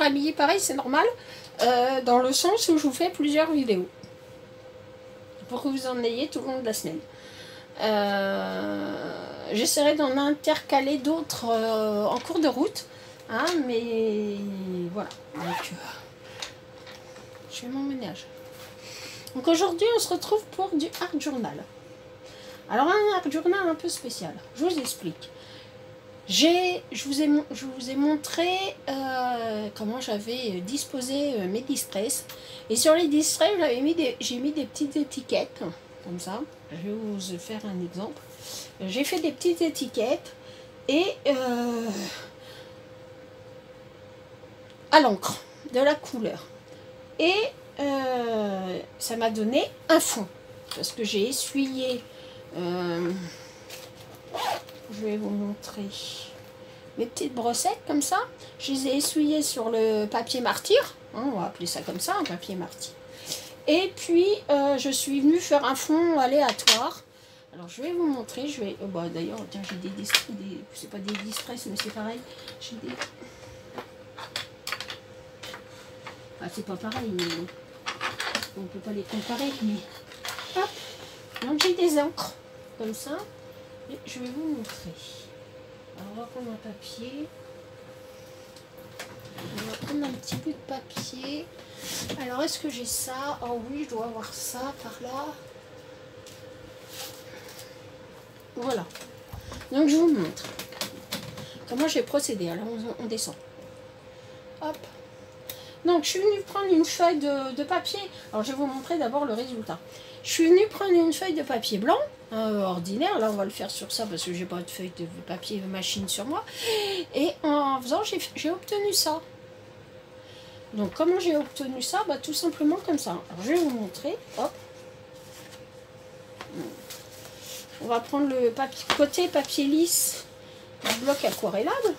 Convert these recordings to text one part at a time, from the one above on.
toujours habillée pareil, c'est normal. Dans le sens où je vous fais plusieurs vidéos. Pour que vous en ayez tout le long de la semaine. J'essaierai d'en intercaler d'autres en cours de route. Hein, mais voilà. Donc, je fais mon ménage. Donc aujourd'hui, on se retrouve pour du art journal. Alors un art journal un peu spécial. Je vous explique. Je vous ai montré comment j'avais disposé mes distress. Et sur les distress, j'ai mis des petites étiquettes, comme ça. Je vais vous faire un exemple. J'ai fait des petites étiquettes et à l'encre, de la couleur. Et ça m'a donné un fond. Parce que j'ai essuyé... je vais vous montrer mes petites brossettes comme ça. Je les ai essuyées sur le papier martyr. Hein, on va appeler ça comme ça, un papier martyr. Et puis, je suis venue faire un fond aléatoire. Alors, je vais vous montrer. Je vais. Bah, d'ailleurs, tiens, j'ai des c'est pas des distress, mais c'est pareil. J'ai des. Ah, c'est pas pareil, mais on peut pas les comparer. Mais hop. Donc, j'ai des encres comme ça. Et je vais vous montrer. Alors, on va prendre un papier. On va prendre un petit bout de papier. Alors, est-ce que j'ai ça? Oh oui, je dois avoir ça par là. Voilà. Donc, je vous montre comment j'ai procédé. Alors, on descend. Hop. Donc, je suis venue prendre une feuille de papier. Alors, je vais vous montrer d'abord le résultat. Je suis venue prendre une feuille de papier blanc, ordinaire. Là, on va le faire sur ça parce que j'ai pas de feuille de papier machine sur moi. Et en faisant, j'ai obtenu ça. Donc, comment j'ai obtenu ça? Bah, tout simplement comme ça. Alors, je vais vous montrer. Hop. On va prendre le côté papier lisse du bloc aquarellable.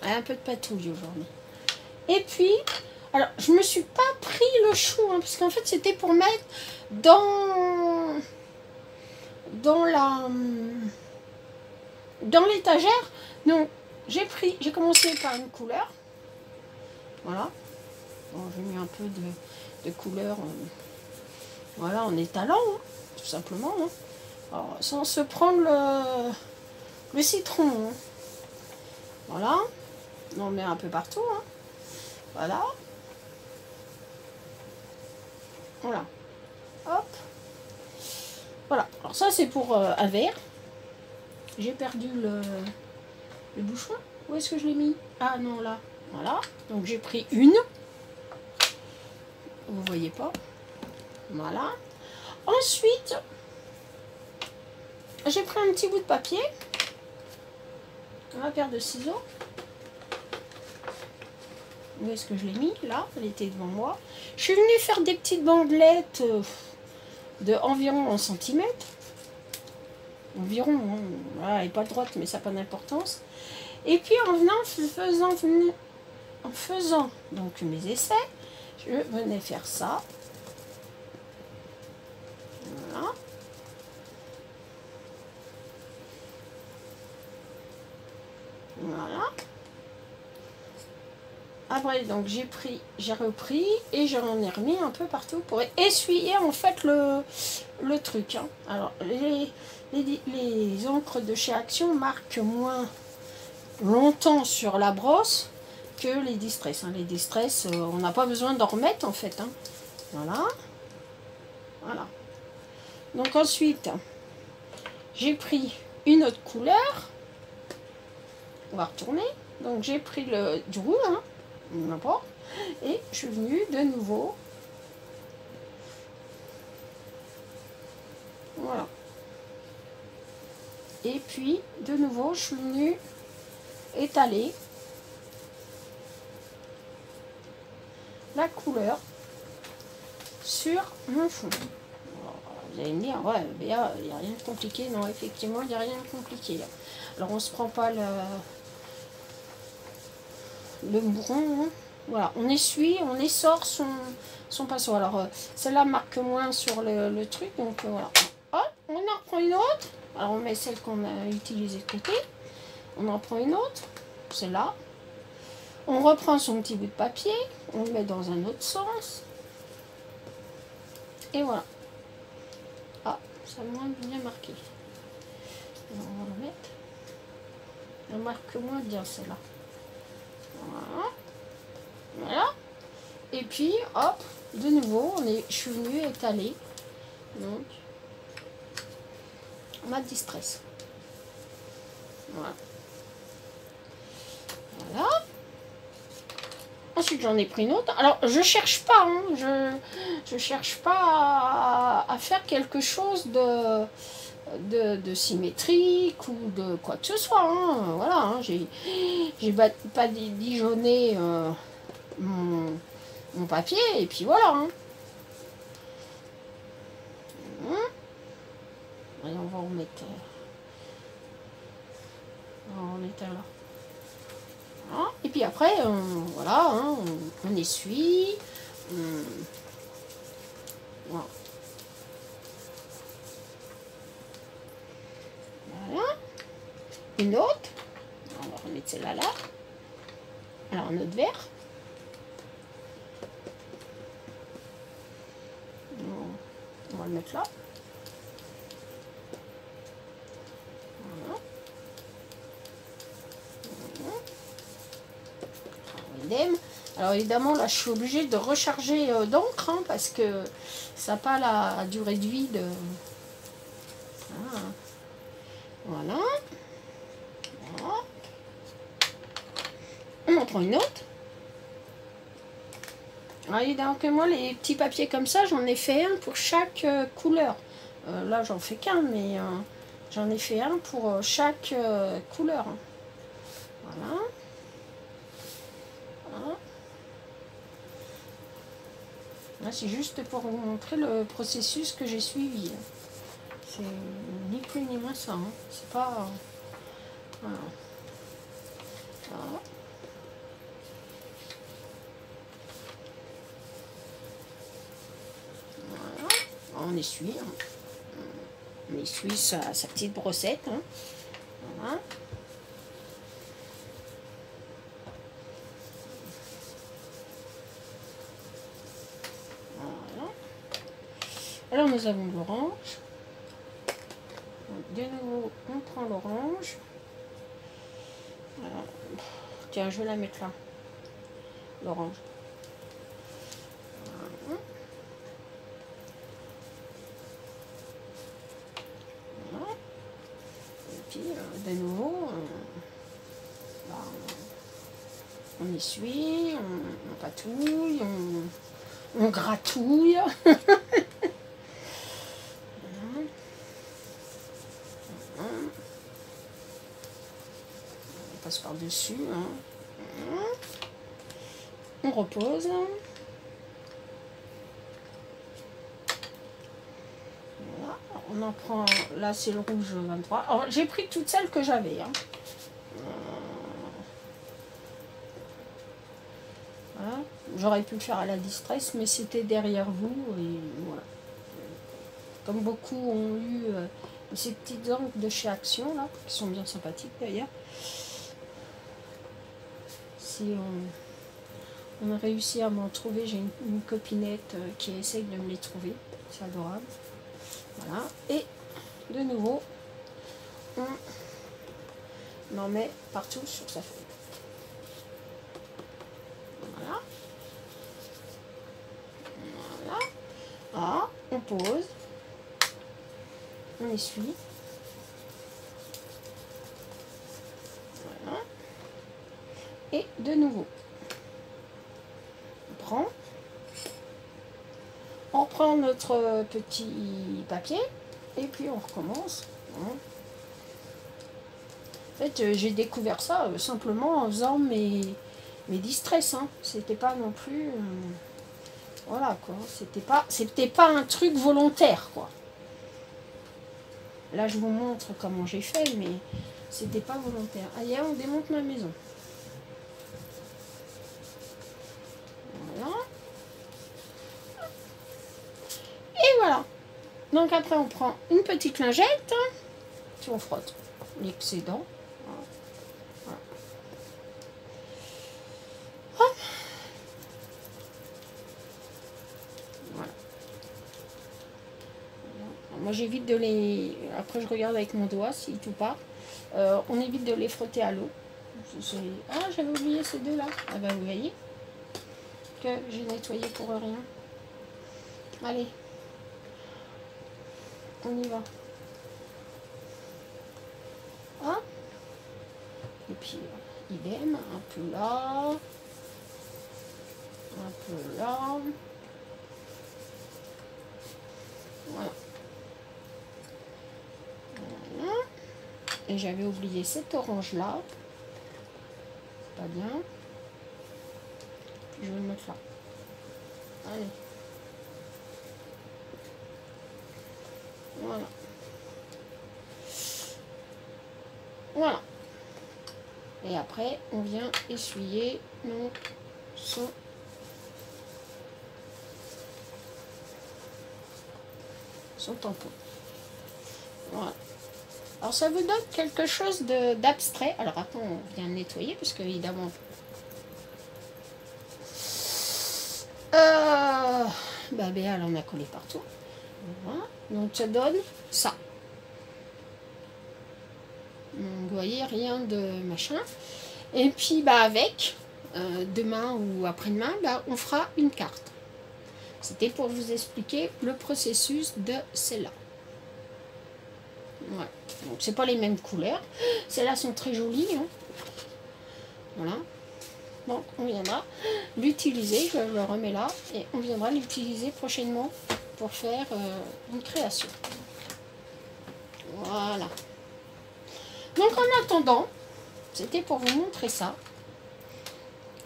Un peu de patouille aujourd'hui. Et puis, alors, je me suis pas pris le chou, hein, parce qu'en fait, c'était pour mettre dans l'étagère. Donc, j'ai commencé par une couleur. Voilà. Bon, j'ai mis un peu de couleur, voilà, en étalant, hein, tout simplement. Hein. Alors, sans se prendre le citron. Hein. Voilà. On en met un peu partout. Hein. Voilà. Voilà. Hop. Voilà. Alors ça, c'est pour un verre. J'ai perdu le bouchon. Où est-ce que je l'ai mis? Ah non, là. Voilà. Donc j'ai pris une. Vous voyez pas. Voilà. Ensuite, j'ai pris un petit bout de papier. Un paire de ciseaux. Où est-ce que je l'ai mis? Là, elle était devant moi. Je suis venue faire des petites bandelettes de environ 1 cm. Environ, hein. Voilà, elle n'est pas droite, mais ça n'a pas d'importance. Et puis en faisant donc mes essais, je venais faire ça. Voilà. Voilà. Après, donc j'ai repris et j'en ai remis un peu partout pour essuyer en fait le truc. Hein. Alors, les encres de chez Action marquent moins longtemps sur la brosse que les distress. Hein. Les distress, on n'a pas besoin d'en remettre en fait. Hein. Voilà. Voilà. Donc ensuite, j'ai pris une autre couleur. On va retourner. Donc j'ai pris du rouge, hein, n'importe. Et je suis venue de nouveau. Voilà. Et puis de nouveau, je suis venue étaler la couleur sur mon fond. Alors, vous allez me dire, ouais, il n'y a rien de compliqué. Non, effectivement, il n'y a rien de compliqué. Là. Alors on se prend pas le bourron. Hein. Voilà, on essuie, on essore son pinceau. Alors celle-là marque moins sur le truc, donc voilà. Hop, on en reprend une autre. Alors on met celle qu'on a utilisée de côté. On en prend une autre. c'est là. On reprend son petit bout de papier, on le met dans un autre sens. Et voilà. Ah, ça a moins bien marqué. Alors, on va le mettre. Elle marque moins bien celle-là. Voilà. Voilà. Et puis, hop, de nouveau, je suis venue étaler. Donc, ma distress. Voilà. Voilà. Ensuite, j'en ai pris une autre. Alors, je cherche pas, hein, je cherche pas à faire quelque chose de symétrique ou de quoi que ce soit. Hein. Voilà, hein, j'ai pas dijonné mon papier et puis voilà. Hein. Allez, on va en mettre. On est là. Voilà. Et puis après, voilà, hein, on essuie. Voilà. Voilà. Une autre. On va remettre celle-là là. Alors un autre verre. On va le mettre là. Voilà. Alors évidemment là je suis obligée de recharger d'encre hein, parce que ça n'a pas la durée de vie de... Voilà. Voilà. On en prend une autre. Alors évidemment que moi les petits papiers comme ça j'en ai fait un pour chaque couleur. Là j'en fais qu'un mais j'en ai fait un pour chaque couleur. Voilà. Voilà. Là, c'est juste pour vous montrer le processus que j'ai suivi. C'est ni plus ni moins ça. Hein. C'est pas... Voilà. Voilà. Voilà. On essuie. Hein. On essuie sa petite brossette. Hein. Voilà. Alors nous avons l'orange. De nouveau, on prend l'orange. Tiens, je vais la mettre là. L'orange. Voilà. Voilà. Et puis, de nouveau, on essuie, on patouille, on gratouille. Par-dessus. Hein. On repose. Voilà. On en prend, là c'est le rouge 23. Alors j'ai pris toutes celles que j'avais. Hein. Voilà. J'aurais pu le faire à la distress, mais c'était derrière vous. Et voilà. Comme beaucoup ont eu ces petites encres de chez Action, là, qui sont bien sympathiques d'ailleurs. Si on a réussi à m'en trouver, j'ai une copinette qui essaye de me les trouver, c'est adorable. Voilà, et de nouveau, on en met partout sur sa feuille. Voilà. Voilà. Ah, on pose, on essuie. Voilà. Et de nouveau, on prend notre petit papier et puis on recommence. En fait, j'ai découvert ça simplement en faisant mes distress. Hein. C'était pas non plus... voilà quoi. C'était pas un truc volontaire quoi. Là, je vous montre comment j'ai fait, mais c'était pas volontaire. Allez, on démonte ma maison. Voilà. Et voilà. Donc après, on prend une petite lingette. Puis on frotte l'excédent. Voilà. Hop. Voilà. Moi j'évite de les... Après je regarde avec mon doigt si tout part. On évite de les frotter à l'eau. Ah, j'avais oublié ces deux là. Ah bah vous voyez que j'ai nettoyé pour rien. Allez. On y va. Ah. Et puis idem, un peu là. Un peu là. Voilà. Voilà. Et j'avais oublié cette orange là. Pas bien. Puis je vais le mettre là. Allez. Voilà. Voilà. Et après, on vient essuyer donc son tampon. Voilà. Alors ça vous donne quelque chose d'abstrait. Alors après, on vient le nettoyer parce que évidemment... Béa, elle en a collé partout. Voilà. Donc ça donne ça. Donc, vous voyez, rien de machin. Et puis avec, demain ou après-demain, on fera une carte. C'était pour vous expliquer le processus de celle-là. Voilà. Donc c'est pas les mêmes couleurs. Celles-là sont très jolies. Hein. Voilà. Donc on viendra l'utiliser. Je le remets là. Et on viendra l'utiliser prochainement pour faire une création. Voilà. Donc en attendant, c'était pour vous montrer ça.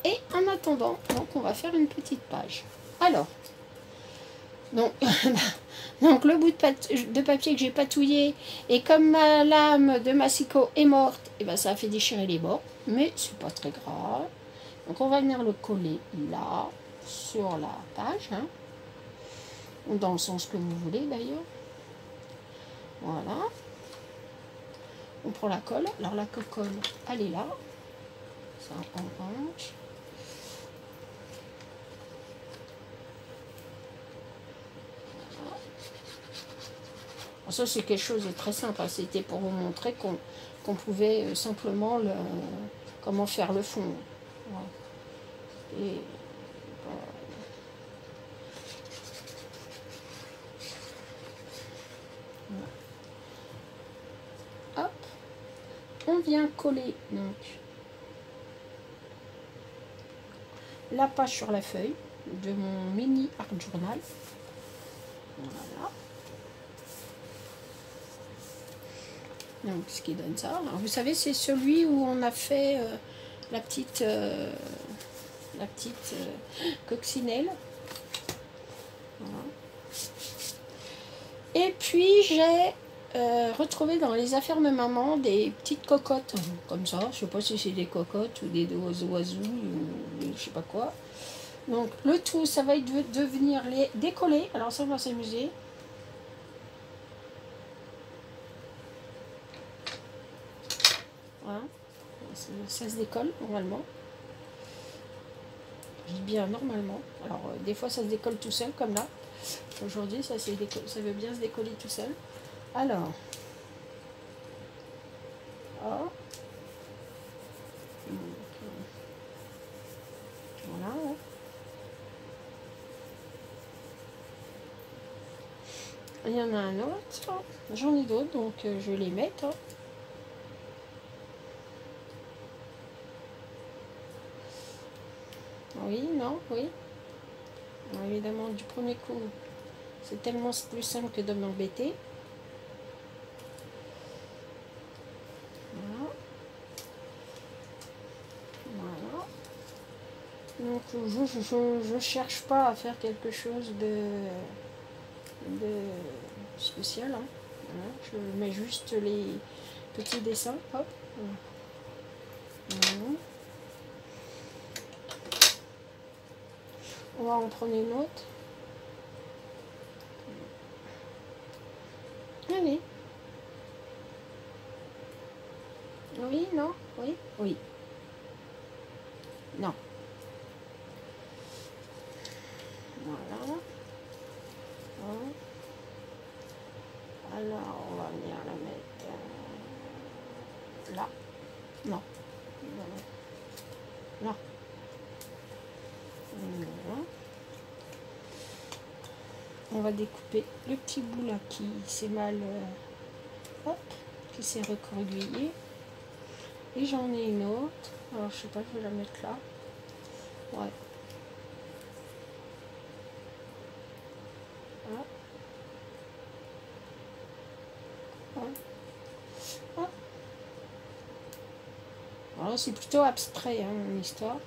Et en attendant, donc on va faire une petite page. Alors, donc, donc le bout de papier que j'ai patouillé, et comme ma lame de massicot est morte, et ben ça a fait déchirer les bords, mais c'est pas très grave. Donc on va venir le coller là, sur la page, hein, ou dans le sens que vous voulez d'ailleurs. Voilà. On prend la colle. Alors la colle, elle est là. Ça orange. Voilà. Alors ça c'est quelque chose de très simple. C'était pour vous montrer qu'on pouvait simplement comment faire le fond. Voilà. Et voilà. Hop. On vient coller donc la page sur la feuille de mon mini art journal. Voilà. Donc ce qui donne ça. Alors, vous savez, c'est celui où on a fait la petite coccinelle. Voilà. Et puis j'ai retrouvé dans les affaires de maman des petites cocottes comme ça. Je sais pas si c'est des cocottes ou des oiseaux ou je sais pas quoi. Donc le tout, ça va être de venir les décoller. Alors ça, on va s'amuser. Voilà. Ça se décolle normalement. Je dis bien normalement. Alors des fois ça se décolle tout seul comme là. Aujourd'hui ça veut bien se décoller tout seul. Alors. Oh. Voilà. Il y en a un autre. J'en ai d'autres, donc je vais les mettre. Oui, non, oui. Alors, évidemment, du premier coup, c'est tellement plus simple que de m'embêter. Voilà. Voilà. Donc, je cherche pas à faire quelque chose de spécial. Hein. Voilà. Je mets juste les petits dessins. Hop. Voilà. On va en prendre une autre. Allez. Oui, non, oui, oui. Non. Alors, on va venir la mettre là. Non. Non. Non. On va découper le petit bout là qui s'est mal... hop, qui s'est recroquevillé. Et j'en ai une autre. Alors, je sais pas, je vais la mettre là. Ouais. Voilà. Voilà. Alors, c'est plutôt abstrait, hein, mon histoire.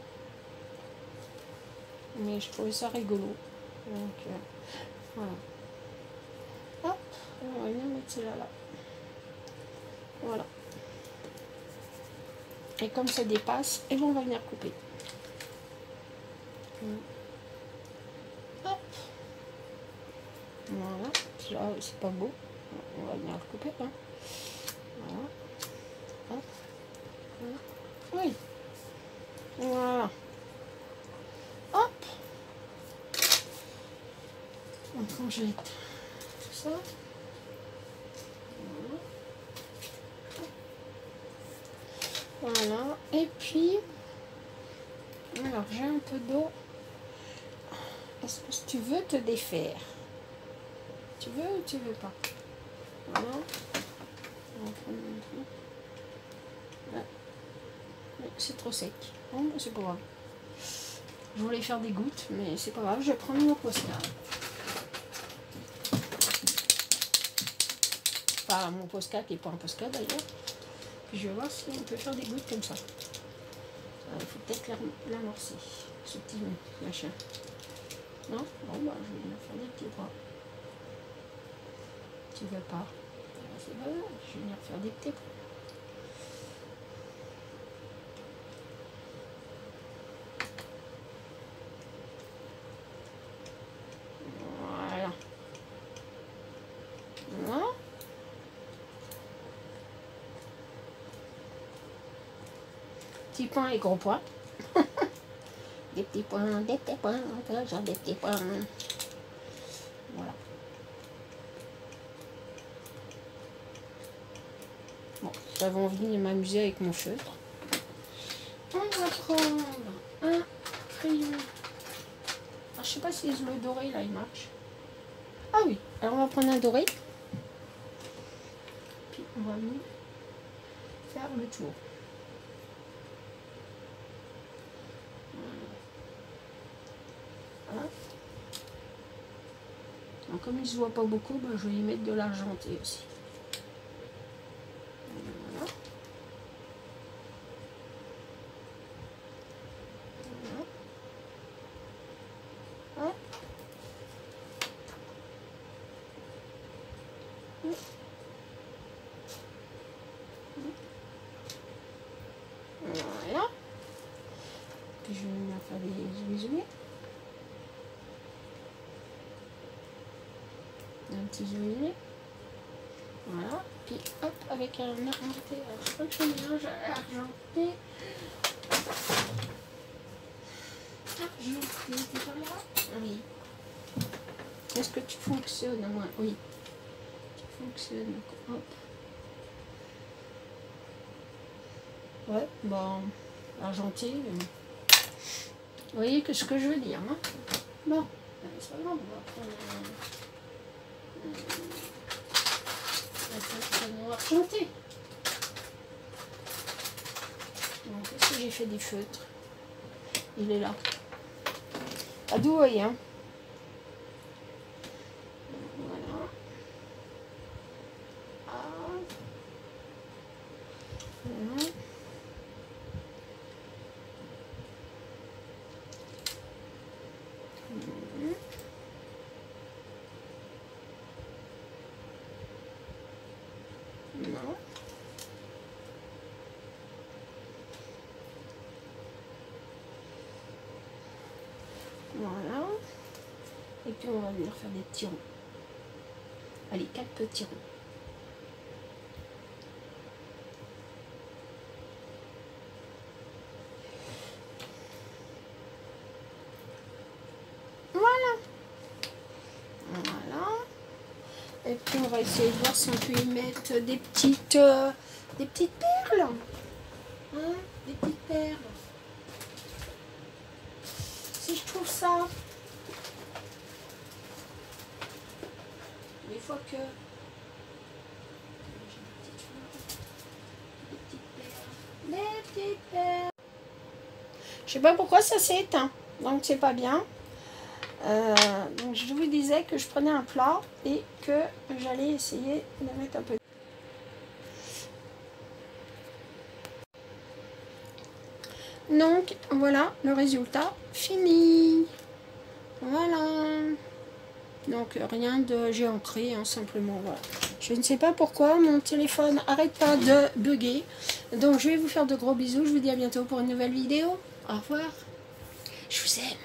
Mais je trouvais ça rigolo. Donc, voilà. Hop, on va venir mettre celle-là là. Voilà. Et comme ça dépasse, et on va venir couper. Hop. Voilà. Là, c'est pas beau. On va venir le couper. Hein. Voilà. Hop. Voilà. Oui. Voilà. Hop. On jette tout ça. Voilà. Et puis, alors j'ai un peu d'eau. Est-ce que tu veux te défaire? Tu veux ou tu veux pas? Voilà. On va prendre un peu. Ouais. C'est trop sec. Bon, c'est pas grave. Je voulais faire des gouttes, mais c'est pas grave. Je vais prendre mon Posca. Enfin, mon Posca qui n'est pas un Posca d'ailleurs. Puis je vais voir si on peut faire des gouttes comme ça. Il faut peut-être l'amorcer, ce petit machin. Non? Bon, bah, je vais venir faire des petits bras. Tu veux pas? C'est pas grave, je vais venir faire des petits bras. Voilà. Voilà. Petits points et gros points. Des petits points, genre des petits points. Voilà. Bon, j'avais envie de m'amuser avec mon feutre. On va prendre un crayon. Alors, je sais pas si le doré là il marche. Ah oui, alors on va prendre un doré. Puis on va venir faire le tour. Voilà. Donc, comme il ne se voit pas beaucoup, ben, je vais y mettre de l'argenté aussi. Voilà. Voilà. Voilà. Puis je vais venir faire des bisous. Un petit gelé. Voilà. Puis hop, avec un argenté. Alors, je crois que je mélange argenté. Argenté, c'est par là? Oui. Est-ce que tu fonctionnes au moins? Oui. Tu fonctionnes. Hop. Ouais, bon. Argenté. Vous voyez que ce que je veux dire, hein? Bon. C'est pas grave, on va prendre un argenté. Donc, est-ce que j'ai fait des feutres? Il est là. À douiller, hein. Voilà. Ah. Voilà. Non. Voilà. Et puis on va venir faire des petits ronds. Allez, 4 petits ronds. Voilà. Voilà. Et puis on va essayer de voir si on peut y mettre des petites perles. Hein, des petites perles. Si je trouve ça. Des fois que... Des petites perles. Je sais pas pourquoi ça s'est éteint. Donc c'est pas bien. Donc je vous disais que je prenais un plat et que j'allais essayer de mettre un peu. Donc voilà le résultat fini. Voilà. Donc rien de... J'ai ancré hein, simplement. Voilà. Je ne sais pas pourquoi mon téléphone arrête pas de bugger. Donc je vais vous faire de gros bisous. Je vous dis à bientôt pour une nouvelle vidéo. Au revoir. Je vous aime.